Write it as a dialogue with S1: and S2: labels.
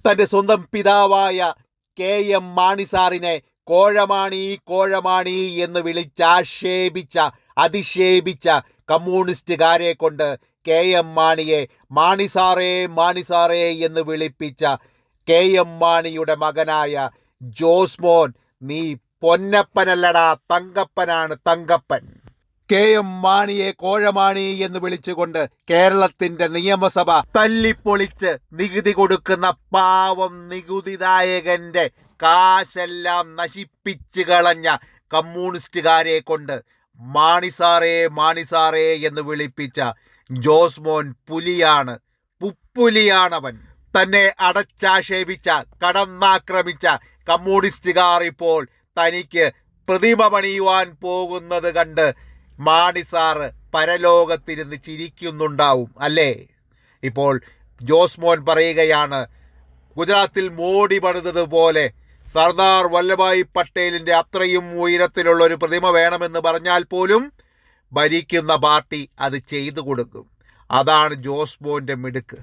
S1: തൻ്റെ സ്വന്തം പിതാവായ KM മാണി സാറിനെ കോഴമാണി കോഴമാണി എന്ന് വിളിച്ചാക്ഷേപിച്ച അധിക്ഷേപിച്ച കമ്മ്യൂണിസ്റ്റുകാരെ കൊണ്ട് KM മാണിയെ മാണി സാറേ എന്ന് വിളിപ്പിച്ച KM മാണിയുടെ മകനായ ജോസ്മോൻ, നീ പൊന്നപ്പനല്ലടാ, തങ്കപ്പനാണ്, തങ്കപ്പൻ. KM മാണിയെ കോഴമാണി എന്ന് വിളിച്ചുകൊണ്ട് കേരളത്തിന്റെ നിയമസഭ തല്ലിപ്പൊളിച്ച് നികുതി കൊടുക്കുന്ന പാവം നികുതിദായകന്റെ കാശെല്ലാം നശിപ്പിച്ചു കളഞ്ഞ കമ്മ്യൂണിസ്റ്റുകാരെ കൊണ്ട് മാണി സാറേ എന്ന് വിളിപ്പിച്ച ജോസ്മോൻ പുലിയാണ്, പുപ്പുലിയാണവൻ. തന്നെ അടച്ചാക്ഷേപിച്ച, കടന്നാക്രമിച്ച കമ്മ്യൂണിസ്റ്റുകാർ ഇപ്പോൾ തനിക്ക് പ്രതിമ പണിയുവാൻ പോകുന്നത് കണ്ട് മാണി സാറ് പരലോകത്തിരുന്ന് ചിരിക്കുന്നുണ്ടാവും അല്ലേ? ഇപ്പോൾ ജോസ്മോൻ പറയുകയാണ്, ഗുജറാത്തിൽ മോഡി പണിതതുപോലെ സർദാർ വല്ലഭായ് പട്ടേലിൻ്റെ അത്രയും ഉയരത്തിലുള്ള ഒരു പ്രതിമ വേണമെന്ന് പറഞ്ഞാൽ പോലും ഭരിക്കുന്ന പാർട്ടി അത് ചെയ്തു കൊടുക്കും. അതാണ് ജോസ്മോൻ്റെ മിടുക്ക്.